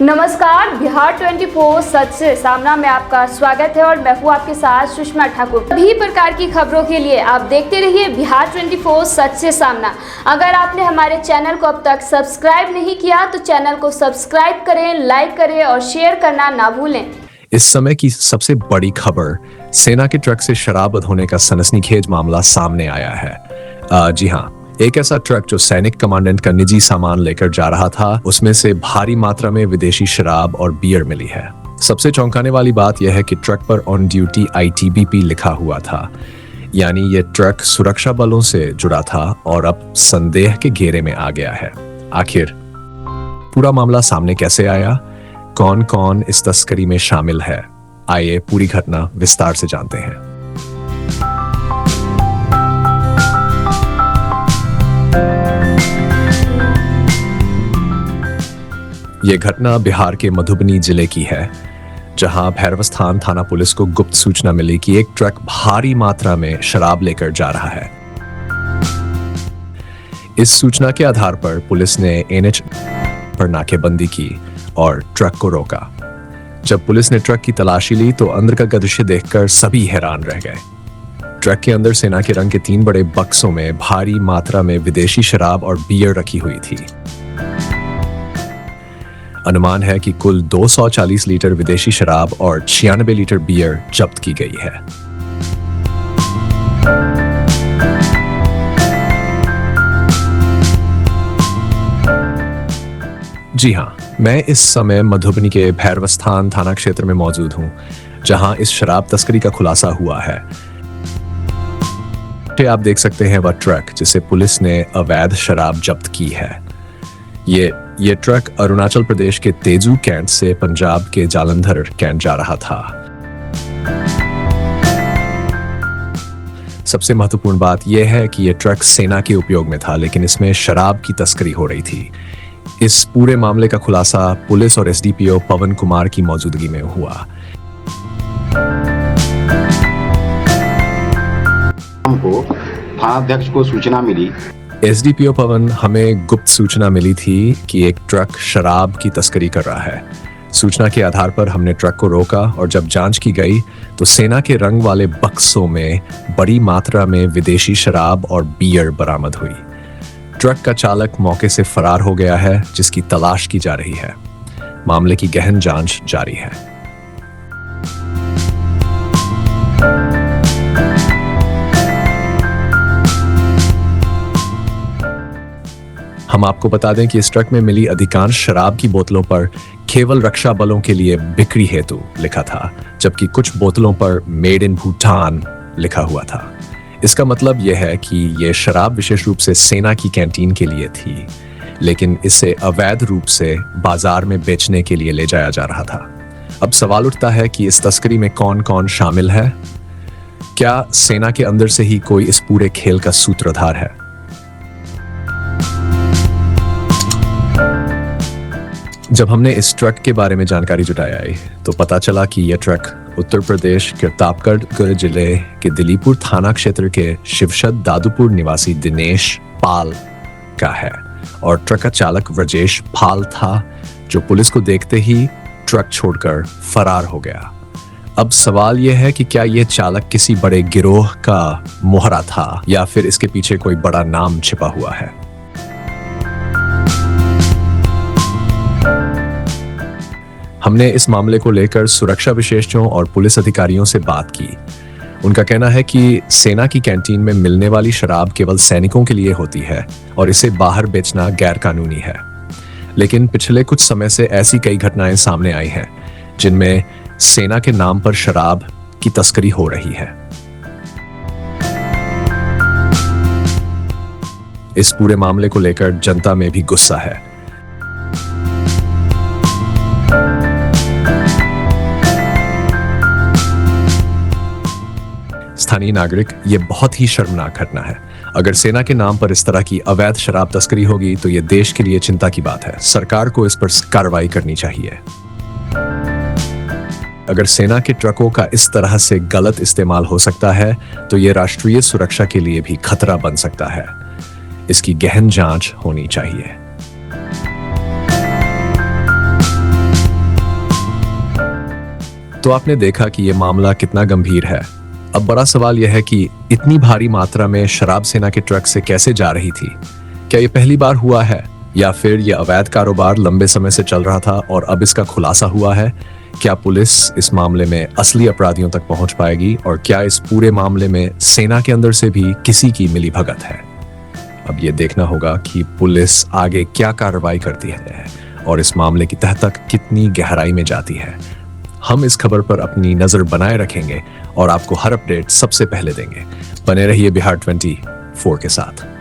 नमस्कार, बिहार 24 सच से सामना में आपका स्वागत है और मैं हूँ आपके साथ सुषमा ठाकुर। सभी प्रकार की खबरों के लिए आप देखते रहिए बिहार 24 सच से सामना। अगर आपने हमारे चैनल को अब तक सब्सक्राइब नहीं किया तो चैनल को सब्सक्राइब करें, लाइक करें और शेयर करना ना भूलें। इस समय की सबसे बड़ी खबर, सेना के ट्रक से शराब होने का सनसनीखेज मामला सामने आया है। जी हाँ, एक ऐसा ट्रक जो सैनिक कमांडेंट का निजी सामान लेकर जा रहा था, उसमें से भारी मात्रा में विदेशी शराब और बियर मिली है। सबसे चौंकाने वाली बात यह है कि ट्रक पर ऑन ड्यूटी ITBP लिखा हुआ था, यानी ये ट्रक सुरक्षा बलों से जुड़ा था और अब संदेह के घेरे में आ गया है। आखिर पूरा मामला सामने कैसे आया, कौन कौन इस तस्करी में शामिल है, आइए पूरी घटना विस्तार से जानते हैं। यह घटना बिहार के मधुबनी जिले की है, जहां भैरवस्थान थाना पुलिस को गुप्त सूचना मिली कि एक ट्रक भारी मात्रा में शराब लेकर जा रहा है। इस सूचना के आधार पर पुलिस ने NH पर नाकेबंदी की और ट्रक को रोका। जब पुलिस ने ट्रक की तलाशी ली तो अंदर का दृश्य देखकर सभी हैरान रह गए। ट्रक के अंदर सेना के रंग के 3 बड़े बक्सों में भारी मात्रा में विदेशी शराब और बियर रखी हुई थी। अनुमान है कि कुल 240 लीटर विदेशी शराब और 96 लीटर बियर जब्त की गई है। जी हां, मैं इस समय मधुबनी के भैरवस्थान थाना क्षेत्र में मौजूद हूं, जहां इस शराब तस्करी का खुलासा हुआ है। आप देख सकते हैं वह ट्रक जिसे पुलिस ने अवैध शराब जब्त की है। ये ट्रक अरुणाचल प्रदेश के तेजू कैंट से पंजाब के जालंधर कैंट जा रहा था। सबसे महत्वपूर्ण बात यह है कि यह ट्रक सेना के उपयोग में था, लेकिन इसमें शराब की तस्करी हो रही थी। इस पूरे मामले का खुलासा पुलिस और SDPO पवन कुमार की मौजूदगी में हुआ। हमको थानाध्यक्ष को सूचना मिली। SDPO पवन, हमें गुप्त सूचना मिली थी कि एक ट्रक शराब की तस्करी कर रहा है। सूचना के आधार पर हमने ट्रक को रोका और जब जांच की गई तो सेना के रंग वाले बक्सों में बड़ी मात्रा में विदेशी शराब और बियर बरामद हुई। ट्रक का चालक मौके से फरार हो गया है, जिसकी तलाश की जा रही है। मामले की गहन जांच जारी है। हम आपको बता दें कि इस ट्रक में मिली अधिकांश शराब की बोतलों पर केवल रक्षा बलों के लिए बिक्री हेतु लिखा था, जबकि कुछ बोतलों पर मेड इन भूटान लिखा हुआ था। इसका मतलब यह है कि यह शराब विशेष रूप से सेना की कैंटीन के लिए थी, लेकिन इसे अवैध रूप से बाजार में बेचने के लिए ले जाया जा रहा था। अब सवाल उठता है कि इस तस्करी में कौन कौन शामिल है। क्या सेना के अंदर से ही कोई इस पूरे खेल का सूत्रधार है? जब हमने इस ट्रक के बारे में जानकारी जुटाई तो पता चला कि यह ट्रक उत्तर प्रदेश के प्रतापगढ़ जिले के दिलीपुर थाना क्षेत्र के शिवशद दादुपुर निवासी दिनेश पाल का है और ट्रक का चालक व्रजेश पाल था, जो पुलिस को देखते ही ट्रक छोड़कर फरार हो गया। अब सवाल यह है कि क्या यह चालक किसी बड़े गिरोह का मोहरा था या फिर इसके पीछे कोई बड़ा नाम छिपा हुआ है। हमने इस मामले को लेकर सुरक्षा विशेषज्ञों और पुलिस अधिकारियों से बात की। उनका कहना है कि सेना की कैंटीन में मिलने वाली शराब केवल सैनिकों के लिए होती है और इसे बाहर बेचना गैर कानूनी है। लेकिन पिछले कुछ समय से ऐसी कई घटनाएं सामने आई हैं जिनमें सेना के नाम पर शराब की तस्करी हो रही है। इस पूरे मामले को लेकर जनता में भी गुस्सा है। स्थानीय नागरिक, ये बहुत ही शर्मनाक घटना है। अगर सेना के नाम पर इस तरह की अवैध शराब तस्करी होगी तो ये देश के लिए चिंता की बात है। सरकार को इस पर कार्रवाई करनी चाहिए। अगर सेना के ट्रकों का इस तरह से गलत इस्तेमाल हो सकता है तो ये राष्ट्रीय सुरक्षा के लिए भी खतरा बन सकता है। इसकी गहन जांच होनी चाहिए। तो आपने देखा कि ये मामला कितना गंभीर है। अब बड़ा सवाल यह है कि इतनी भारी मात्रा में शराब सेना के ट्रक से कैसे जा रही थी। क्या ये पहली बार हुआ है या फिर ये अवैध कारोबार लंबे समय से चल रहा था और अब इसका खुलासा हुआ है? क्या पुलिस इस मामले में असली अपराधियों तक पहुंच पाएगी और क्या इस पूरे मामले में सेना के अंदर से भी किसी की मिलीभगत है? अब ये देखना होगा कि पुलिस आगे क्या कार्रवाई करती है और इस मामले की तह तक कितनी गहराई में जाती है। हम इस खबर पर अपनी नजर बनाए रखेंगे और आपको हर अपडेट सबसे पहले देंगे। बने रहिए बिहार 24 के साथ।